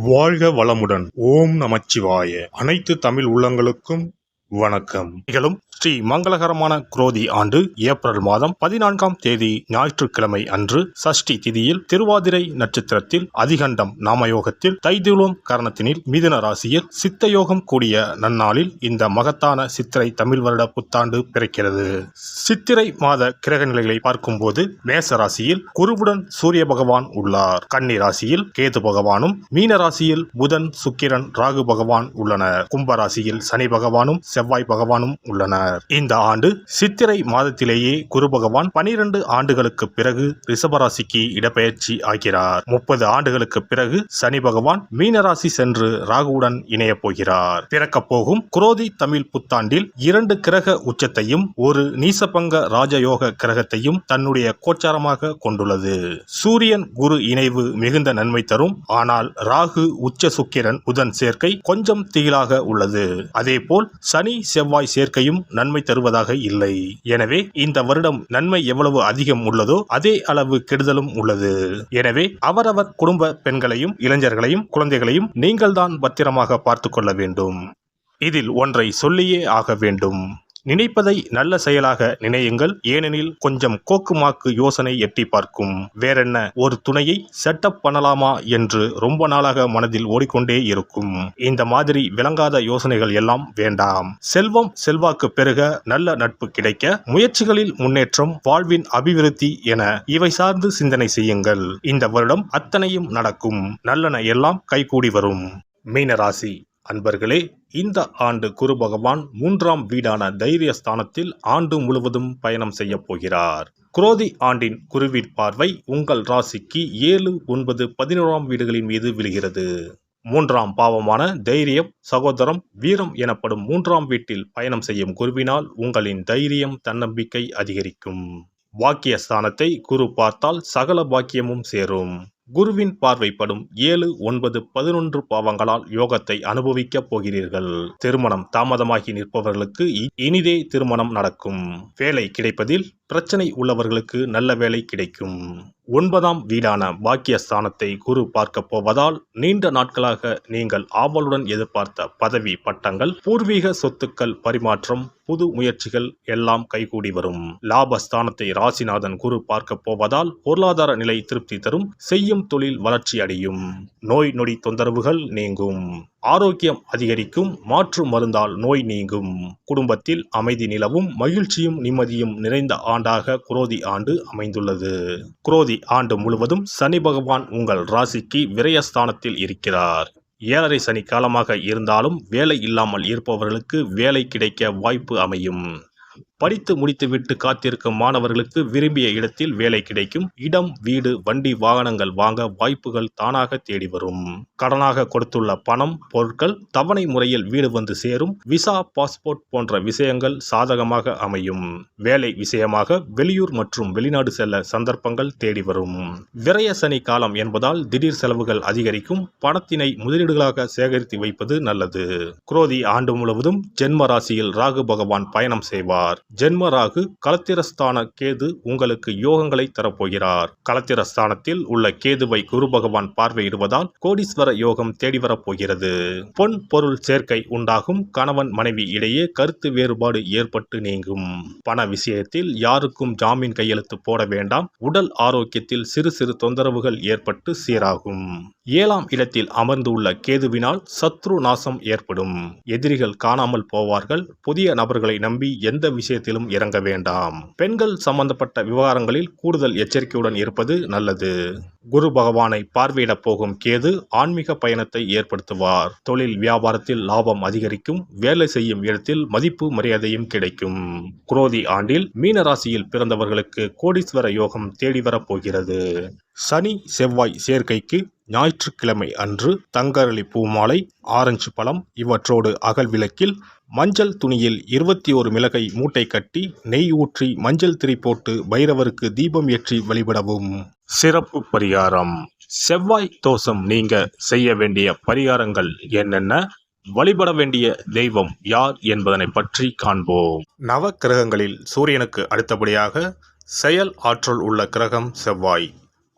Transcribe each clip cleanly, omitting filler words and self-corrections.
வாழ்க வளமுடன். ஓம் நமச்சிவாய. அனைத்து தமிழ் உள்ளங்களுக்கும் வணக்கம். நிகழும் ஸ்ரீ மங்களகரமான குரோதி ஆண்டு ஏப்ரல் மாதம் 14ஆம் தேதி ஞாயிற்றுக்கிழமை அன்று சஷ்டி திதியில் திருவாதிரை நட்சத்திரத்தில் அதிகண்டம் நாமயோகத்தில் தைதுளம் கரணத்தினில் மிதுன ராசியில் சித்தயோகம் கூடிய நன்னாளில் இந்த மகத்தான சித்திரை தமிழ் வருட புத்தாண்டு பிறக்கிறது. சித்திரை மாத கிரக நிலைகளை பார்க்கும்போது மேச ராசியில் குருவுடன் சூரிய பகவான் உள்ளார். கன்னி ராசியில் கேது பகவானும், மீன ராசியில் புதன், சுக்கிரன், ராகு பகவான் உள்ளனர். கும்பராசியில் சனி பகவானும் செவ்வாய் பகவானும் உள்ளனர். இந்த ஆண்டு சித்திரை மாதத்திலேயே குரு பகவான் 12 ஆண்டுகளுக்கு பிறகு ரிஷபராசிக்கு இடப்பெயர்ச்சி ஆகிறார். 30 ஆண்டுகளுக்கு பிறகு சனி பகவான் மீனராசி சென்று ராகுவுடன் இணைய போகிறார். பிறக்கப் போகும் குரோதி தமிழ் புத்தாண்டில் 2 கிரக உச்சத்தையும் ஒரு நீசபங்க ராஜயோக கிரகத்தையும் தன்னுடைய கோச்சாரமாக கொண்டுள்ளது. சூரியன் குரு இணைவு மிகுந்த நன்மை தரும். ஆனால் ராகு, உச்ச சுக்கிரன், புதன் சேர்க்கை கொஞ்சம் திகிலாக உள்ளது. அதேபோல் சனி செவ்வாய் சேர்க்கையும் நன்மை தருவதாக இல்லை. எனவே இந்த வருடம் நன்மை எவ்வளவு அதிகம் உள்ளதோ அதே அளவு கெடுதலும் உள்ளது. எனவே அவரவர் குடும்ப பெண்களையும், இளைஞர்களையும், குழந்தைகளையும் நீங்கள்தான் பத்திரமாக பார்த்துக் கொள்ள வேண்டும். இதில் ஒன்றை சொல்லியே ஆக வேண்டும். நினைப்பதை நல்ல செயலாக நினையுங்கள். ஏனெனில் கொஞ்சம் கோக்குமாக்கு யோசனை எட்டி பார்க்கும். வேறென்ன, ஒரு துணையை செட்டப் பண்ணலாமா என்று ரொம்ப நாளாக மனதில் ஓடிக்கொண்டே இருக்கும். இந்த மாதிரி விளங்காத யோசனைகள் எல்லாம் வேண்டாம். செல்வம் செல்வாக்கு பெருக, நல்ல நட்பு கிடைக்க, முயற்சிகளில் முன்னேற்றம், வாழ்வின் அபிவிருத்தி என இவை சார்ந்து சிந்தனை செய்யுங்கள். இந்த வருடம் அத்தனையும் நடக்கும். நல்லன எல்லாம் கைகூடி வரும். மீனராசி அன்பர்களே, இந்த ஆண்டு குரு பகவான் 3ஆம் வீடான தைரிய ஸ்தானத்தில் ஆண்டு முழுவதும் பயணம் செய்ய போகிறார். குரோதி ஆண்டின் குருவின் பார்வை உங்கள் ராசிக்கு 7, 9, 11ஆம் வீடுகளின் மீது விழுகிறது. 3ஆம் பாவமான தைரியம், சகோதரம், வீரம் எனப்படும் 3ஆம் வீட்டில் பயணம் செய்யும் குருவினால் உங்களின் தைரியம், தன்னம்பிக்கை அதிகரிக்கும். பாக்கியஸ்தானத்தை குரு பார்த்தால் சகல பாக்கியமும் சேரும். குருவின் பார்வைப்படும் 7, 9, 11 பாவங்களால் யோகத்தை அனுபவிக்கப் போகிறீர்கள். திருமணம் தாமதமாகி நிற்பவர்களுக்கு இனிதே திருமணம் நடக்கும். வேலை கிடைப்பதில் பிரச்சனை உள்ளவர்களுக்கு நல்ல வேலை கிடைக்கும். 9ஆம் வீடான பாக்கியஸ்தானத்தை குரு பார்க்க போவதால் நீண்ட நாட்களாக நீங்கள் ஆவலுடன் எதிர்பார்த்த பதவி, பட்டங்கள், பூர்வீக சொத்துக்கள் பரிமாற்றம், புது முயற்சிகள் எல்லாம் கைகூடி வரும். லாபஸ்தானத்தை ராசிநாதன் குரு பார்க்க போவதால் பொருளாதார நிலை திருப்தி தரும். செய்யும் தொழில் வளர்ச்சி அடையும். நோய் நொடி தொந்தரவுகள் நீங்கும். ஆரோக்கியம் அதிகரிக்கும். மாற்று மருந்தால் நோய் நீங்கும். குடும்பத்தில் அமைதி நிலவும். மகிழ்ச்சியும் நிம்மதியும் நிறைந்த ஆண்டாக குரோதி ஆண்டு அமைந்துள்ளது. குரோதி ஆண்டு முழுவதும் சனி பகவான் உங்கள் ராசிக்கு விரயஸ்தானத்தில் இருக்கிறார். 7.5 சனி காலமாக இருந்தாலும் வேலை இல்லாமல் இருப்பவர்களுக்கு வேலை கிடைக்க வாய்ப்பு அமையும். படித்து முடித்துவிட்டு காத்திருக்கும் மாணவர்களுக்கு விரும்பிய இடத்தில் வேலை கிடைக்கும். இடம், வீடு, வண்டி, வாகனங்கள் வாங்க வாய்ப்புகள் தானாக தேடி வரும். கடனாக கொடுத்துள்ள பணம், பொருட்கள் தவணை முறையில் வீடு வந்து சேரும். விசா, பாஸ்போர்ட் போன்ற விஷயங்கள் சாதகமாக அமையும். வேலை விஷயமாக வெளியூர் மற்றும் வெளிநாடு செல்ல சந்தர்ப்பங்கள் தேடி வரும். விரய சனி காலம் என்பதால் திடீர் செலவுகள் அதிகரிக்கும். பணத்தினை முதலீடுகளாக சேகரித்து வைப்பது நல்லது. குரோதி ஆண்டு முழுவதும் ஜென்ம ராசியில் ராகு பகவான் பயணம் செய்வார். ஜென்ம ராகு களத்திரஸ்தான கேது உங்களுக்கு யோகங்களை தரப்போகிறார். களத்திரஸ்தானத்தில் உள்ள கேதுவை குரு பகவான் பார்வையிடுவதால் கோடீஸ்வர யோகம் தேடி வரப்போகிறது. பொன் பொருள் சேர்க்கை உண்டாகும். கணவன் மனைவி இடையே கருத்து வேறுபாடு ஏற்பட்டு நீங்கும். பண விஷயத்தில் யாருக்கும் ஜாமீன் கையெழுத்து போட வேண்டாம். உடல் ஆரோக்கியத்தில் சிறு சிறு தொந்தரவுகள் ஏற்பட்டு சீராகும். 7ஆம் இடத்தில் அமர்ந்துள்ள கேதுவினால் சத்ரு நாசம் ஏற்படும். எதிரிகள் காணாமல் போவார்கள். புதிய நபர்களை நம்பி எந்த விஷயத்திலும் இறங்க வேண்டாம். பெண்கள் சம்பந்தப்பட்ட விவகாரங்களில் கூடுதல் எச்சரிக்கையுடன் இருப்பது நல்லது. குரு பகவானை பார்வையிட போகும் கேது ஆன்மீக பயணத்தை ஏற்படுத்துவார். தொழில் வியாபாரத்தில் லாபம் அதிகரிக்கும். வேலை செய்யும் இடத்தில் மதிப்பு மரியாதையும் கிடைக்கும். குரோதி ஆண்டில் மீன ராசியில் பிறந்தவர்களுக்கு கோடீஸ்வர யோகம் தேடி வரப்போகிறது. சனி செவ்வாய் சேர்க்கைக்கு ஞாயிற்றுக்கிழமை அன்று தங்கரளி பூமாலை, ஆரஞ்சு பழம் இவற்றோடு அகல் விளக்கில் மஞ்சள் துணியில் 21 மிளகை மூட்டை கட்டி நெய் ஊற்றி மஞ்சள் திரி போட்டு பைரவருக்கு தீபம் ஏற்றி வழிபடவும். சிறப்பு பரிகாரம். செவ்வாய் தோஷம் நீங்க செய்ய வேண்டிய பரிகாரங்கள் என்னென்ன? வழிபட வேண்டிய தெய்வம் யார் என்பதனை பற்றி காண்போம். நவ கிரகங்களில் சூரியனுக்கு அடுத்தபடியாக செயல் ஆற்றல் உள்ள கிரகம் செவ்வாய்.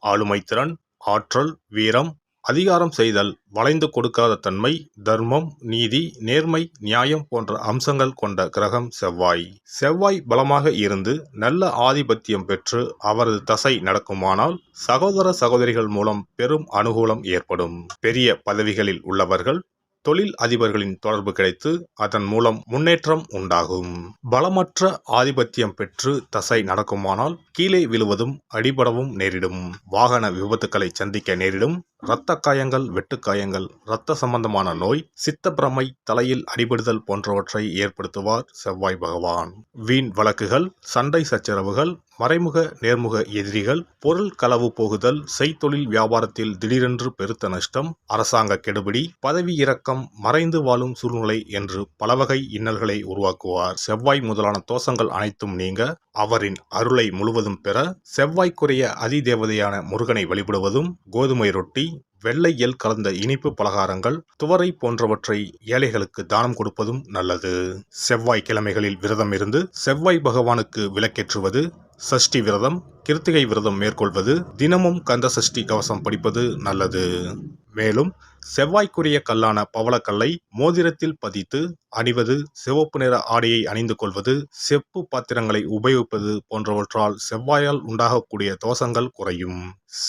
ஆளுமை திறன், ஆற்றல், வீரம், அதிகாரம் செய்தல், வளைந்து கொடுக்காத தன்மை, தர்மம், நீதி, நேர்மை, நியாயம் போன்ற அம்சங்கள் கொண்ட கிரகம் செவ்வாய். செவ்வாய் பலமாக இருந்து நல்ல ஆதிபத்தியம் பெற்று அவரது தசை நடக்குமானால் சகோதர சகோதரிகள் மூலம் பெரும் அனுகூலம் ஏற்படும். பெரிய பதவிகளில் உள்ளவர்கள், தொழில் அதிபர்களின் தொடர்பு கிடைத்து அதன் மூலம் முன்னேற்றம் உண்டாகும். பலமற்ற ஆதிபத்தியம் பெற்று தசை நடக்குமானால் கீழே விழுவதும் அடிபடவும் நேரிடும். வாகன விபத்துக்களை சந்திக்க நேரிடும். இரத்த காயங்கள், வெட்டுக்காயங்கள், இரத்த சம்பந்தமான நோய், சித்தப்பிரமை, தலையில் அடிபடுதல் போன்றவற்றை ஏற்படுத்துவார் செவ்வாய் பகவான். வீண் வழக்குகள், சண்டை சச்சரவுகள், மறைமுக நேர்முக எதிரிகள், பொருள் களவு போகுதல், செய்தொழில் வியாபாரத்தில் திடீரென்று பெருத்த நஷ்டம், அரசாங்க கெடுபிடி, பதவி இறக்கம், மறைந்து வாழும் சூழ்நிலை என்று பலவகை இன்னல்களை உருவாக்குவார். செவ்வாய் முதலான தோஷங்கள் அனைத்தும் நீங்க அவரின் அருளை முழுவதும் பெற செவ்வாய்க்குரிய அதிதேவதையான முருகனை வழிபடுவதும், கோதுமை ரொட்டி, வெள்ளை எள் கலந்த இனிப்பு பலகாரங்கள், துவரை போன்றவற்றை ஏழைகளுக்கு தானம் கொடுப்பதும் நல்லது. செவ்வாய் கிழமைகளில் விரதம் இருந்து செவ்வாய் பகவானுக்கு விளக்கேற்றுவது, சஷ்டி விரதம், கிருத்திகை விரதம் மேற்கொள்வது, தினமும் கந்த சஷ்டி கவசம் படிப்பது நல்லது. மேலும் செவ்வாய்க்குரிய கல்லான பவளக்கல்லை மோதிரத்தில் பதித்து அணிவது, சிவப்பு நிற ஆடையை அணிந்து கொள்வது, செப்பு பாத்திரங்களை உபயோகிப்பது போன்றவற்றால் செவ்வாயால் உண்டாகக்கூடிய தோஷங்கள் குறையும்.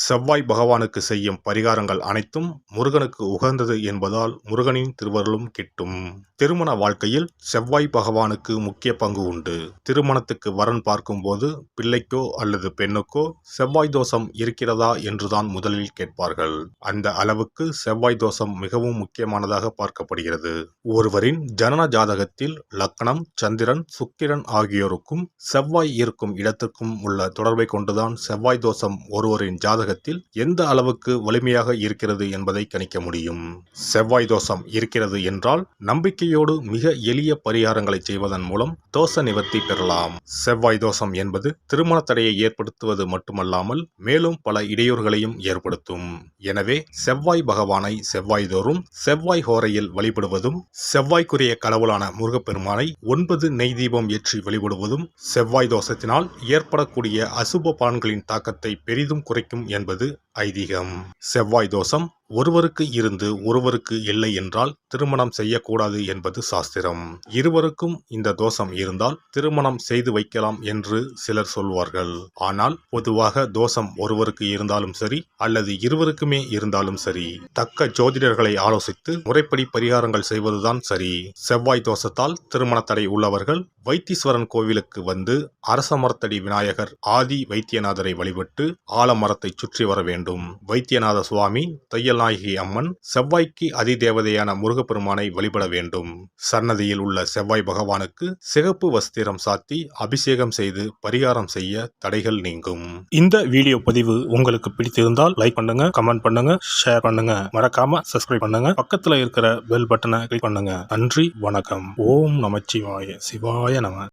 செவ்வாய் பகவானுக்கு செய்யும் பரிகாரங்கள் அனைத்தும் முருகனுக்கு உகந்தது என்பதால் முருகனின் திருவருளும் கிட்டும். திருமண வாழ்க்கையில் செவ்வாய் பகவானுக்கு முக்கிய பங்கு உண்டு. திருமணத்துக்கு வரன் பார்க்கும்போது பிள்ளைக்கோ அல்லது பெண்ணுக்கோ செவ்வாய் தோஷம் இருக்கிறதா என்றுதான் முதலில் கேட்பார்கள். அந்த அளவுக்கு செவ்வாய் தோஷம் மிகவும் முக்கியமானதாக பார்க்கப்படுகிறது. ஒருவரின் ஜனன ஜாதகத்தில் லக்னம், சந்திரன், சுக்கிரன் ஆகியோருக்கும் செவ்வாய் இருக்கும் இடத்துக்கும் உள்ள தொடர்பை கொண்டுதான் செவ்வாய் தோஷம் ஒருவரின் ஜாதகத்தில் எந்த அளவுக்கு வலிமையாக இருக்கிறது என்பதை கணிக்க முடியும். செவ்வாய் தோஷம் இருக்கிறது என்றால் நம்பிக்கையோடு மிக எளிய பரிகாரங்களை செய்வதன் மூலம் தோஷ நிவர்த்தி பெறலாம். செவ்வாய் தோஷம் என்பது திருமண தடையை ஏற்படுத்துவது மட்டுமல்லாமல் மேலும் பல இடையூறுகளையும் ஏற்படுத்தும். எனவே செவ்வாய் பகவானை செவ்வாய் தோறும் செவ்வாய் ஹோரையில் வழிபடுவதும், செவ்வாய்க்குரிய கடவுளான முருகப்பெருமானை 9 நெய் தீபம் ஏற்றி வழிபடுவதும் செவ்வாய் தோஷத்தினால் ஏற்படக்கூடிய அசுப பலன்களின் தாக்கத்தை பெரிதும் குறைக்கும் என்பது ஐதீகம். செவ்வாய் தோஷம் ஒருவருக்கு இருந்து ஒருவருக்கு இல்லை என்றால் திருமணம் செய்யக்கூடாது என்பது சாஸ்திரம். இருவருக்கும் இந்த தோஷம் இருந்தால் திருமணம் செய்து வைக்கலாம் என்று சிலர் சொல்வார்கள். ஆனால் பொதுவாக தோஷம் ஒருவருக்கு இருந்தாலும் சரி அல்லது இருவருக்குமே இருந்தாலும் சரி, தக்க ஜோதிடர்களை ஆலோசித்து முறைப்படி பரிகாரங்கள் செய்வதுதான் சரி. செவ்வாய் தோஷத்தால் திருமண தடை உள்ளவர்கள் வைத்தீஸ்வரன் கோவிலுக்கு வந்து அரச மரத்தடி விநாயகர் ஆதி வைத்தியநாதரை வழிபட்டு ஆலமரத்தை சுற்றி வர வேண்டும். வைத்தியநாத சுவாமி, தையல்நாயகி அம்மன், செவ்வாய்க்கு அதிதேவதையான முருகப்பெருமானை வழிபட வேண்டும். சன்னதியில் உள்ள செவ்வாய் பகவானுக்கு சிகப்பு வஸ்திரம் சாத்தி அபிஷேகம் செய்து பரிகாரம் செய்ய தடைகள் நீங்கும். இந்த வீடியோ பதிவு உங்களுக்கு பிடித்திருந்தால் லைக் பண்ணுங்க, கமெண்ட் பண்ணுங்க, ஷேர் பண்ணுங்க, மறக்காம சப்ஸ்கிரைப் பண்ணுங்க, பக்கத்துல இருக்கிற பெல் பட்டனை கிளிக் பண்ணுங்க. நன்றி, வணக்கம். ஓம் நமச்சிவாய. சிவாய நம.